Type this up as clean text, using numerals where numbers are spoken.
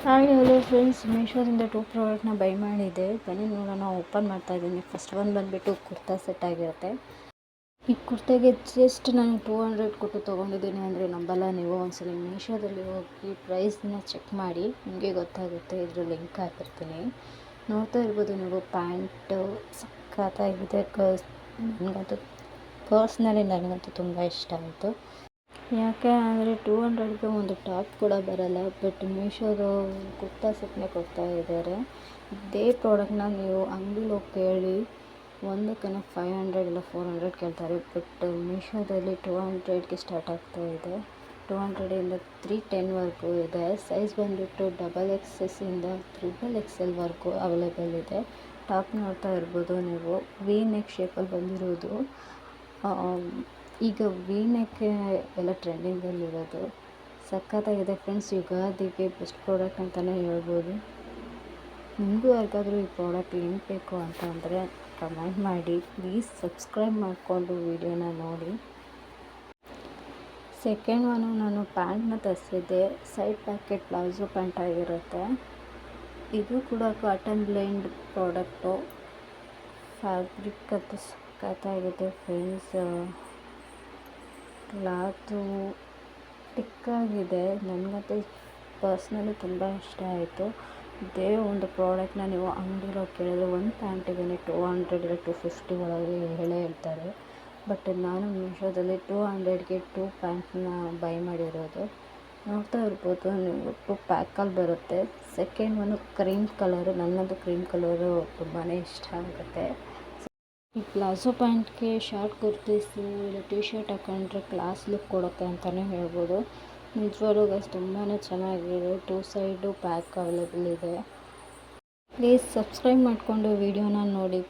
Hi hello friends, ಮೀಶೋದಿಂದ 2 ಪ್ರಾಡಕ್ಟ್ನ by ಮಾಡಿದ್ದೆ. ಬನ್ನಿ ನೋಡೋಣ. ಓಪನ್ ಮಾಡ್ತಾ ಇದ್ದೀನಿ. ಫಸ್ಟ್ ಒಂದು ಬಂದುಬಿಟ್ಟು ಕುರ್ತಾ ಸೆಟ್ ಆಗಿರುತ್ತೆ. ಈ ಕುರ್ತೆಗೆ ಜಸ್ಟ್ ನಾನು 200 ಕೊಟ್ಟು ತೊಗೊಂಡಿದ್ದೀನಿ ಅಂದರೆ ನಂಬಲ್ಲ ನೀವು. ಒಂದ್ಸಲ ಮೀಶೋದಲ್ಲಿ ಹೋಗಿ ಪ್ರೈಸ್ನ ಚೆಕ್ ಮಾಡಿ, ನಿಮಗೆ ಗೊತ್ತಾಗುತ್ತೆ. ಇದ್ರ ಲಿಂಕ್ ಹಾಕಿರ್ತೀನಿ, ನೋಡ್ತಾ ಇರ್ಬೋದು ನೀವು. ಪ್ಯಾಂಟು ಸಖತ್ತಾಗಿದೆ. ನನಗಂತೂ ನನಗಂತೂ ತುಂಬ ಇಷ್ಟ ಆಯಿತು. ಯಾಕೆ ಅಂದರೆ 200ಗೆ ಒಂದು ಟಾಪ್ ಕೂಡ ಬರಲ್ಲ, ಬಟ್ ಮೀಶೋದು ಕುರ್ತಾ ಸೆಟ್ನೇ ಕೊಡ್ತಾ ಇದ್ದಾರೆ. ಇದೇ ಪ್ರಾಡಕ್ಟ್ನ ನೀವು ಅಂಗಡಿಲಿ ಹೋಗಿ ಕೇಳಿ, ಒಂದಕ್ಕೆ 500 ಇಲ್ಲ 400 ಕೇಳ್ತಾರೆ. ಬಟ್ ಮೀಶೋದಲ್ಲಿ 200ಗೆ ಸ್ಟಾರ್ಟ್ ಆಗ್ತಾ ಇದೆ. 200ಇಂದ 310ವರೆಗೂ ಇದೆ. ಸೈಜ್ ಬಂದುಬಿಟ್ಟು XXS ಇಂದ XXLವರೆಗೂ ಅವೈಲೇಬಲ್ ಇದೆ. ಟಾಪ್ ನೋಡ್ತಾ ಇರ್ಬೋದು ನೀವು, ವಿ ನೆಕ್ ಶೇಪಲ್ಲಿ ಬಂದಿರೋದು. ಈಗ ವಿ ನೆಕ್ ಎಲ್ಲ ಟ್ರೆಂಡಿಂಗಲ್ಲಿರೋದು. ಸಖತ್ತಾಗಿದೆ ಫ್ರೆಂಡ್ಸ್. ಯುಗಾದಿಗೆ ಬೆಸ್ಟ್ ಪ್ರಾಡಕ್ಟ್ ಅಂತಲೇ ಹೇಳ್ಬೋದು. ನಿಮಗೂ ಯಾರಿಗಾದರೂ ಈ ಪ್ರಾಡಕ್ಟ್ ಲಿಂಕ್ ಬೇಕು ಅಂತ ಅಂದರೆ ಕಮೆಂಟ್ ಮಾಡಿ. ಪ್ಲೀಸ್ ಸಬ್ಸ್ಕ್ರೈಬ್ ಮಾಡಿಕೊಂಡು ವಿಡಿಯೋನ ನೋಡಿ. ಸೆಕೆಂಡ್ ಒನ್ನು ನಾನು ಪ್ಯಾಂಟ್ನ ತರಿಸಿದ್ದೆ. ಸೈಡ್ ಪ್ಯಾಕೆಟ್ ಪ್ಲಾಜೋ ಪ್ಯಾಂಟ್ ಆಗಿರುತ್ತೆ. ಇದು ಕೂಡ ಕಾಟನ್ ಬ್ಲೆಂಡ್ ಪ್ರಾಡಕ್ಟು. ಫ್ಯಾಬ್ರಿಕ್ ಅದು ಸಖತ್ತಾಗಿದೆ ಫ್ರೆಂಡ್ಸ್. ಕ್ಲಾತು ಟಿಕ್ಕಾಗಿದೆ. ನನಗಂತೂ ಪರ್ಸ್ನಲಿ ತುಂಬ ಇಷ್ಟ ಆಯಿತು. ಇದೇ ಒಂದು ಪ್ರಾಡಕ್ಟ್ನ ನೀವು ಅಂಗಡಿలో ಕೇಳಿದ್ರೆ ಒಂದು ಪ್ಯಾಂಟಿಗೆ 200 ಇಲ್ಲ 250 ಒಳಗೆ ಹೇಳ್ತಾರೆ. ಬಟ್ ನಾನು ಮೀಶೋದಲ್ಲಿ 200ಗೆ 2 ಪ್ಯಾಂಟ್ನ ಬೈ ಮಾಡಿರೋದು. ನೋಡ್ತಾ ಇರ್ಬೋದು ನೀವು. 2 ಪ್ಯಾಕಲ್ಲಿ ಬರುತ್ತೆ. Second one cream colour. ನನಗಂತೂ ಕ್ರೀಮ್ ಕಲರು ತುಂಬಾ ಇಷ್ಟ ಆಗುತ್ತೆ. ಈ ಪ್ಲಾಜೋ ಪ್ಯಾಂಟ್ಗೆ ಶಾರ್ಟ್ ಕುರ್ತೀಸು ಇಲ್ಲ ಟಿ ಶರ್ಟ್ ಹಾಕೊಂಡ್ರೆ ಕ್ಲಾಸ್ ಲುಕ್ ಕೊಡುತ್ತೆ ಅಂತಲೇ ಹೇಳ್ಬೋದು. ನಿಜವಾಗ್ಲೂ ಗೈಸ್ ತುಂಬಾ ಚೆನ್ನಾಗಿದೆ. 2 ಸೈಡು ಪ್ಯಾಕ್ ಅವೈಲೇಬಲ್ ಇದೆ. ಪ್ಲೀಸ್ ಸಬ್ಸ್ಕ್ರೈಬ್ ಮಾಡಿಕೊಂಡು ವಿಡಿಯೋನ ನೋಡಿ.